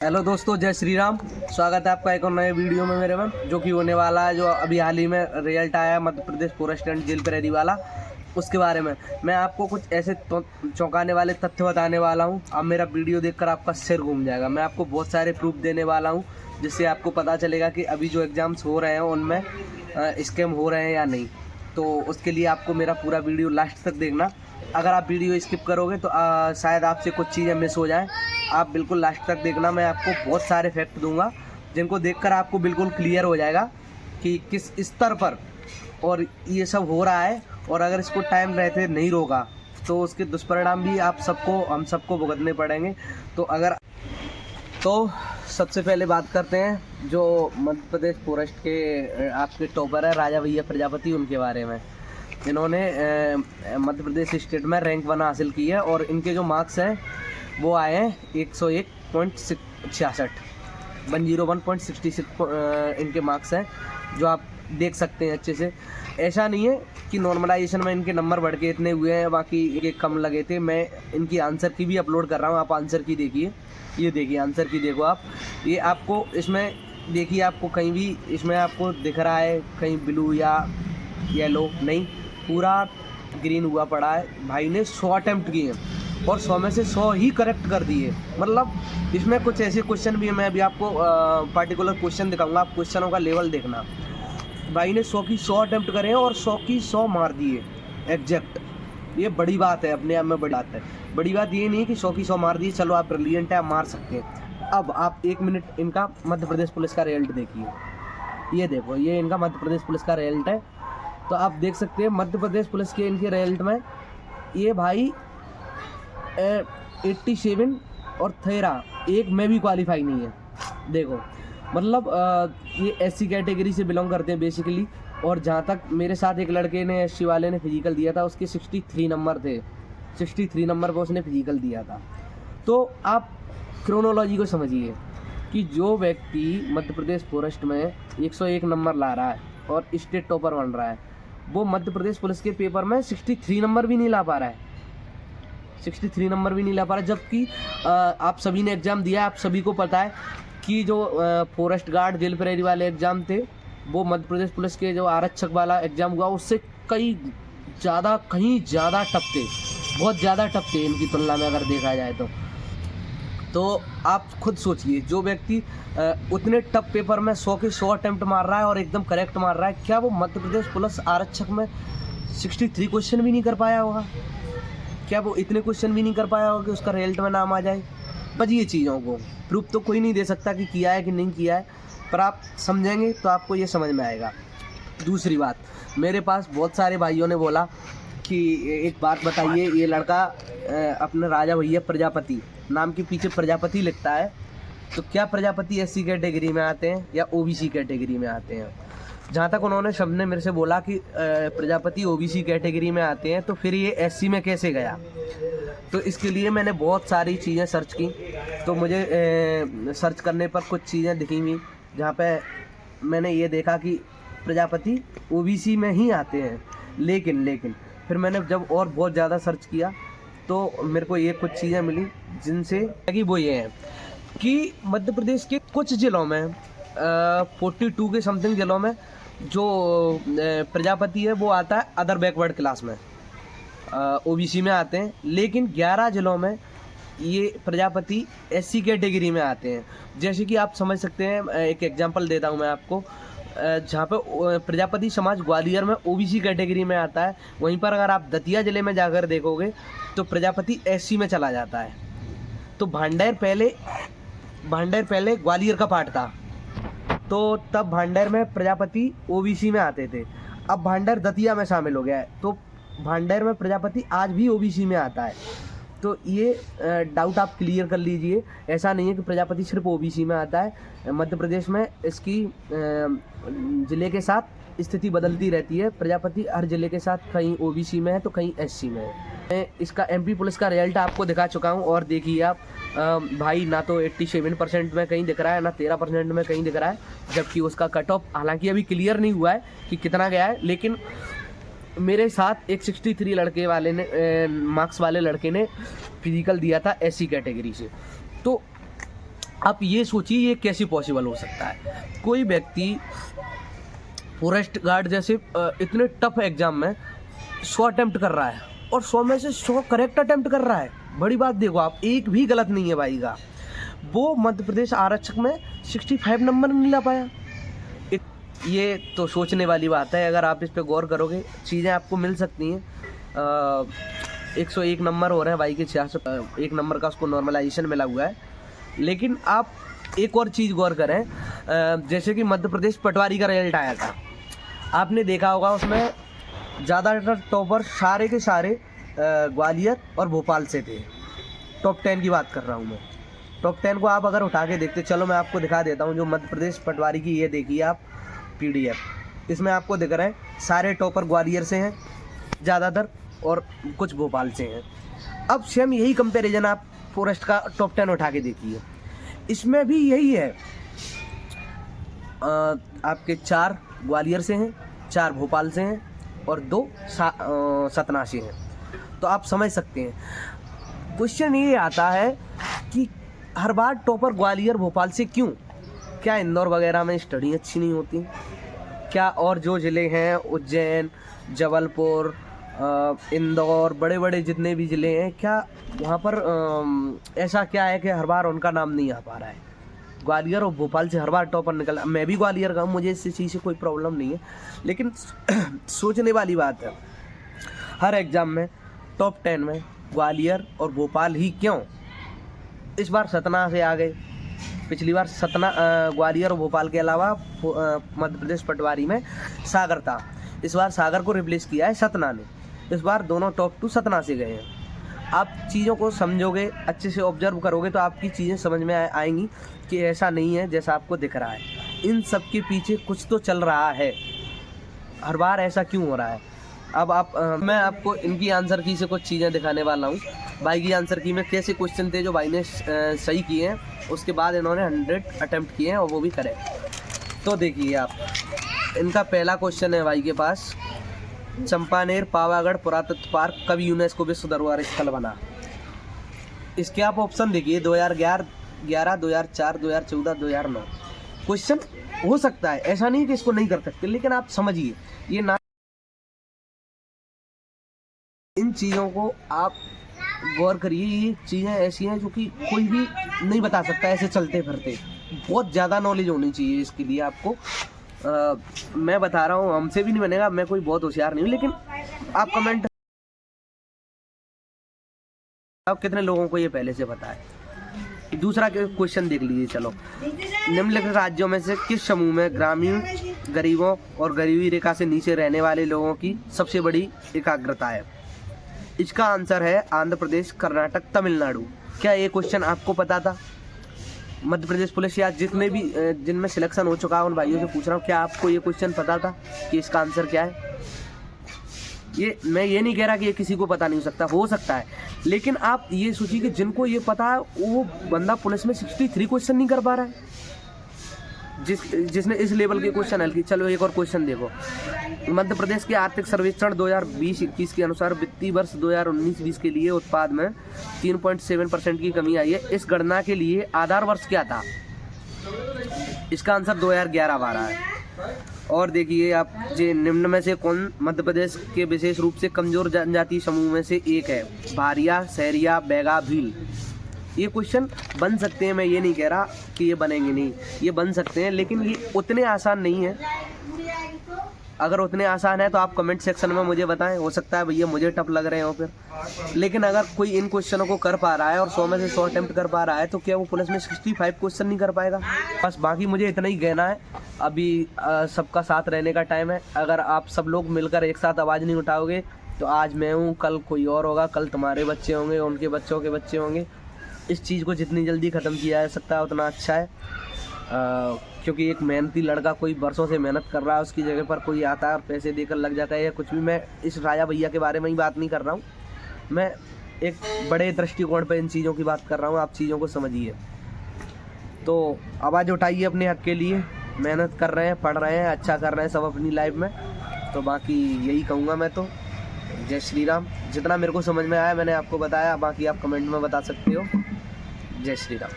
Hello दोस्तों, जय श्री राम। स्वागत है आपका एक और नए वीडियो में मेरे में, जो कि होने वाला है, जो अभी हाल ही में रिजल्ट आया है Madhya Pradesh forest and jail prairie वाला। उसके बारे में मैं आपको कुछ ऐसे चौंकाने वाले तथ्य बताने वाला हूं। अब मेरा वीडियो देखकर आपका सिर घूम जाएगा। मैं आपको बहुत सारे प्रूफ देने वाला हूं, जिससे आपको पता चलेगा कि अभी जो एग्ज़ाम्स हो रहे हैं उनमें स्कैम हो रहे हैं या नहीं। तो उसके लिए आपको मेरा पूरा वीडियो लास्ट तक देखना। अगर आप वीडियो स्किप करोगे तो शायद आपसे कुछ चीज़ें मिस हो जाएं। आप बिल्कुल लास्ट तक देखना। मैं आपको बहुत सारे फैक्ट दूंगा, जिनको देखकर आपको बिल्कुल क्लियर हो जाएगा कि किस स्तर पर और ये सब हो रहा है। और अगर इसको टाइम रहते नहीं रोका तो उसके दुष्परिणाम भी हम सबको भुगतने पड़ेंगे। तो सबसे पहले बात करते हैं जो मध्य प्रदेश फॉरेस्ट के आपके टॉपर है राजा भैया प्रजापति, उनके बारे में। इन्होंने मध्य प्रदेश स्टेट में रैंक 1 हासिल की है और इनके जो मार्क्स हैं वो आए हैं 101.66 101.66 इनके मार्क्स हैं, जो आप देख सकते हैं अच्छे से। ऐसा नहीं है कि नॉर्मलाइजेशन में इनके नंबर बढ़ के इतने हुए हैं, बाकी ये कम लगे थे। मैं इनकी आंसर की भी अपलोड कर रहा हूँ, आप आंसर की देखिए। ये देखिए आंसर की, देखो आप। ये आपको इसमें देखिए, आपको कहीं भी इसमें आपको दिख रहा है कहीं ब्लू या येलो नहीं, पूरा ग्रीन हुआ पड़ा है। भाई ने 100 अटैम्प्ट किए हैं और 100 में से 100 ही करेक्ट कर दिए। मतलब इसमें कुछ ऐसे क्वेश्चन भी है, मैं अभी आपको पार्टिकुलर क्वेश्चन दिखाऊंगा, आप क्वेश्चनों का लेवल देखना। भाई ने 100 की 100 अटैम्प्ट करे हैं और 100 की 100 मार दिए एग्जैक्ट। ये बड़ी बात है, अपने आप में बड़ी बात है। बड़ी बात ये नहीं कि 100 की 100 मार दिए, चलो आप ब्रिलियंट है, आप मार सकते हैं। अब आप 1 मिनट इनका मध्य प्रदेश पुलिस का रिजल्ट देखिए। ये देखो, ये इनका मध्य प्रदेश पुलिस का रिजल्ट है। तो आप देख सकते हैं मध्य प्रदेश पुलिस के इनके रिजल्ट में ये भाई 87 और 13 एक में भी क्वालिफाई नहीं है। देखो मतलब ये एससी कैटेगरी से बिलोंग करते हैं बेसिकली। और जहाँ तक मेरे साथ एक लड़के ने, एससी वाले ने फिजिकल दिया था, उसके 63 नंबर थे। 63 नंबर पर उसने फिजिकल दिया था। तो आप क्रोनोलॉजी को समझिए कि जो व्यक्ति मध्य प्रदेश फॉरेस्ट में 101 नंबर ला रहा है और स्टेट टॉपर बन रहा है, वो मध्य प्रदेश पुलिस के पेपर में 63 नंबर भी नहीं ला पा रहा है। 63 नंबर भी नहीं ला पा रहा, जबकि आप सभी ने एग्ज़ाम दिया, आप सभी को पता है कि जो फॉरेस्ट गार्ड जेल प्रेरी वाले एग्ज़ाम थे, वो मध्य प्रदेश पुलिस के जो आरक्षक वाला एग्ज़ाम हुआ उससे कहीं ज़्यादा टफ थे, बहुत ज़्यादा टफ थे इनकी तुलना में अगर देखा जाए तो आप खुद सोचिए, जो व्यक्ति उतने टफ पेपर में 100 के 100 अटैम्प्ट मार रहा है और एकदम करेक्ट मार रहा है, क्या वो मध्य प्रदेश पुलिस आरक्षक में 63 क्वेश्चन भी नहीं कर पाया होगा? क्या वो इतने क्वेश्चन भी नहीं कर पाया होगा कि उसका रिजल्ट में नाम आ जाए? बजिए चीज़ों को, प्रूफ तो कोई नहीं दे सकता कि किया है कि नहीं किया है, पर आप समझेंगे तो आपको ये समझ में आएगा। दूसरी बात, मेरे पास बहुत सारे भाइयों ने बोला कि एक बात बताइए, ये लड़का अपने राजा भैया प्रजापति नाम के पीछे प्रजापति लिखता है, तो क्या प्रजापति एससी कैटेगरी में आते हैं या ओबीसी कैटेगरी में आते हैं? जहाँ तक उन्होंने सबने मेरे से बोला कि प्रजापति ओबीसी कैटेगरी में आते हैं, तो फिर ये एससी में कैसे गया? तो इसके लिए मैंने बहुत सारी चीज़ें सर्च की। तो मुझे सर्च करने पर कुछ चीज़ें दिखी हुई, जहाँ पे मैंने ये देखा कि प्रजापति ओबीसी में ही आते हैं। लेकिन फिर मैंने जब और बहुत ज़्यादा सर्च किया तो मेरे को ये कुछ चीज़ें मिली, जिनसे कि वो ये है कि मध्य प्रदेश के कुछ ज़िलों में 42 के समथिंग ज़िलों में जो प्रजापति है वो आता है अदर बैकवर्ड क्लास में, ओबीसी में आते हैं। लेकिन 11 ज़िलों में ये प्रजापति एससी कैटेगरी में आते हैं। जैसे कि आप समझ सकते हैं, एक एग्जांपल देता हूँ मैं आपको। जहाँ पे प्रजापति समाज ग्वालियर में ओबीसी कैटेगरी में आता है, वहीं पर अगर आप दतिया ज़िले में जाकर देखोगे तो प्रजापति एससी में चला जाता है। तो भांडेर पहले ग्वालियर का पार्ट था, तो तब भांडेर में प्रजापति ओबीसी में आते थे। अब भांडेर दतिया में शामिल हो गया है, तो भांडेर में प्रजापति आज भी ओबीसी में आता है। तो ये डाउट आप क्लियर कर लीजिए। ऐसा नहीं है कि प्रजापति सिर्फ ओबीसी में आता है। मध्य प्रदेश में इसकी ज़िले के साथ स्थिति बदलती रहती है। प्रजापति हर ज़िले के साथ कहीं ओबीसी में है तो कहीं एससी में है। मैं इसका एमपी पुलिस का रिजल्ट आपको दिखा चुका हूँ, और देखिए आप भाई, ना तो 87% में कहीं दिख रहा है, ना 13% में कहीं दिख रहा है, जबकि उसका कट ऑफ हालांकि अभी क्लियर नहीं हुआ है कि कितना गया है। लेकिन मेरे साथ एक 63 लड़के वाले ने मार्क्स वाले लड़के ने फिजिकल दिया था एससी कैटेगरी से। तो आप ये सोचिए ये कैसे पॉसिबल हो सकता है। कोई व्यक्ति फॉरेस्ट गार्ड जैसे इतने टफ एग्जाम में 100 अटेम्प्ट कर रहा है और 100 में से 100 करेक्ट अटेम्प्ट कर रहा है। बड़ी बात देखो आप, एक भी गलत नहीं है भाई का। वो मध्य प्रदेश आरक्षक में 65 नंबर नहीं ला पाया। ये तो सोचने वाली बात है। अगर आप इस पे गौर करोगे चीज़ें आपको मिल सकती हैं। 101 नंबर हो रहे हैं भाई के, 66 एक नंबर का उसको नॉर्मलाइजेशन मिला हुआ है। लेकिन आप एक और चीज़ गौर करें, जैसे कि मध्य प्रदेश पटवारी का रिजल्ट आया था, आपने देखा होगा उसमें ज़्यादातर टॉपर सारे के सारे ग्वालियर और भोपाल से थे। टॉप 10 की बात कर रहा हूँ मैं। टॉप 10 को आप अगर उठा के देखते, चलो मैं आपको दिखा देता हूँ। जो मध्य प्रदेश पटवारी की ये देखिए आप PDF, इसमें आपको दिख रहा है सारे टॉपर ग्वालियर से हैं ज़्यादातर और कुछ भोपाल से हैं। अब सेम यही कंपैरिजन आप फॉरेस्ट का टॉप 10 उठा के देखिए, इसमें भी यही है। आपके 4 ग्वालियर से हैं, 4 भोपाल से हैं और 2 सतना से हैं। तो आप समझ सकते हैं क्वेश्चन ये आता है कि हर बार टॉपर ग्वालियर भोपाल से क्यों? क्या इंदौर वगैरह में स्टडी अच्छी नहीं होती? क्या और जो ज़िले हैं उज्जैन, जबलपुर, इंदौर, बड़े बड़े जितने भी ज़िले हैं, क्या वहाँ पर ऐसा क्या है कि हर बार उनका नाम नहीं आ पा रहा है? ग्वालियर और भोपाल से हर बार टॉपर निकल। मैं भी ग्वालियर का हूँ, मुझे इस चीज़ से कोई प्रॉब्लम नहीं है, लेकिन सोचने वाली बात है हर एग्ज़ाम में टॉप 10 में ग्वालियर और भोपाल ही क्यों? इस बार सतना से आ गए। पिछली बार सतना, ग्वालियर और भोपाल के अलावा मध्य प्रदेश पटवारी में सागर था। इस बार सागर को रिप्लेस किया है सतना ने। इस बार दोनों टॉप 2 सतना से गए हैं। आप चीज़ों को समझोगे, अच्छे से ऑब्जर्व करोगे तो आपकी चीज़ें समझ में आएंगी कि ऐसा नहीं है जैसा आपको दिख रहा है। इन सब के पीछे कुछ तो चल रहा है। हर बार ऐसा क्यों हो रहा है? अब मैं आपको इनकी आंसर की से कुछ चीज़ें दिखाने वाला हूँ। भाई की आंसर की में कैसे क्वेश्चन थे जो भाई ने सही किए हैं, उसके बाद इन्होंने 100 अटेम्प्ट किए हैं और वो भी करेक्ट। तो देखिए आप, इनका पहला क्वेश्चन है भाई के पास, चंपानेर पावागढ़ पुरातत्व पार्क कब यूनेस्को विश्व धरोहर स्थल बना? इसके आप ऑप्शन देखिए 2011, 2004, 2014, 2009। क्वेश्चन हो सकता है, ऐसा नहीं कि इसको नहीं कर सकते, लेकिन आप समझिए ये ना, इन चीज़ों को आप गौर करिए। ये चीज़ें ऐसी हैं जो कि कोई भी नहीं बता सकता ऐसे चलते फिरते। बहुत ज़्यादा नॉलेज होनी चाहिए इसके लिए आपको। मैं बता रहा हूँ, हमसे भी नहीं बनेगा, मैं कोई बहुत होशियार नहीं हूँ, लेकिन आप कमेंट आप कितने लोगों को ये पहले से पता है। दूसरा क्वेश्चन देख लीजिए। चलो, निम्नलिखित राज्यों में से किस समूह में ग्रामीण गरीबों और गरीबी रेखा से नीचे रहने वाले लोगों की सबसे बड़ी एकाग्रता है? इसका आंसर है आंध्र प्रदेश, कर्नाटक, तमिलनाडु। क्या ये क्वेश्चन आपको पता था? मध्य प्रदेश पुलिस या जितने भी जिनमें सिलेक्शन हो चुका है उन भाइयों से पूछ रहा हूँ, क्या आपको ये क्वेश्चन पता था कि इसका आंसर क्या है? ये मैं ये नहीं कह रहा कि ये किसी को पता नहीं हो सकता है, लेकिन आप ये सोचिए कि जिनको ये पता है वो बंदा पुलिस में 63 क्वेश्चन नहीं कर पा रहा है, जिसने इस लेवल के क्वेश्चन हल की। चलो एक और क्वेश्चन देखो। मध्य प्रदेश के आर्थिक सर्वेक्षण 2020-21 के अनुसार वित्तीय वर्ष 2019-20 के लिए उत्पाद में 3.7% की कमी आई है। इस गणना के लिए आधार वर्ष क्या था? इसका आंसर 2011-12 है। और देखिए आप, जे निम्न में से कौन मध्य प्रदेश के विशेष रूप से कमजोर जनजातीय समूह में से एक है? भारिया, सहरिया, बैगा, भील। ये क्वेश्चन बन सकते हैं, मैं ये नहीं कह रहा कि ये बनेंगे नहीं, ये बन सकते हैं, लेकिन ये उतने आसान नहीं है। अगर उतने आसान है तो आप कमेंट सेक्शन में मुझे बताएं, हो सकता है भैया मुझे टफ लग रहे हो फिर। लेकिन अगर कोई इन क्वेश्चनों को कर पा रहा है और 100 में से 100 अटेम्प्ट कर पा रहा है, तो क्या वो पुलिस में 65 क्वेश्चन नहीं कर पाएगा? बस बाकी मुझे इतना ही कहना है। अभी सबका साथ रहने का टाइम है। अगर आप सब लोग मिलकर एक साथ आवाज़ नहीं उठाओगे तो आज मैं हूँ, कल कोई और होगा, कल तुम्हारे बच्चे होंगे, उनके बच्चों के बच्चे होंगे। इस चीज़ को जितनी जल्दी ख़त्म किया जा सकता है उतना अच्छा है, क्योंकि एक मेहनती लड़का कोई बरसों से मेहनत कर रहा है, उसकी जगह पर कोई आता है और पैसे देकर लग जाता है या कुछ भी। मैं इस राजा भैया के बारे में ही बात नहीं कर रहा हूँ, मैं एक बड़े दृष्टिकोण पर इन चीज़ों की बात कर रहा हूँ। आप चीज़ों को समझिए। तो आवाज़ उठाइए अपने हक के लिए। मेहनत कर रहे हैं, पढ़ रहे हैं, अच्छा कर रहे हैं सब अपनी लाइफ में। तो बाकी यही कहूँगा मैं तो। जय श्री राम। जितना मेरे को समझ में आया मैंने आपको बताया, बाकी आप कमेंट में बता सकते हो। जय श्री राम।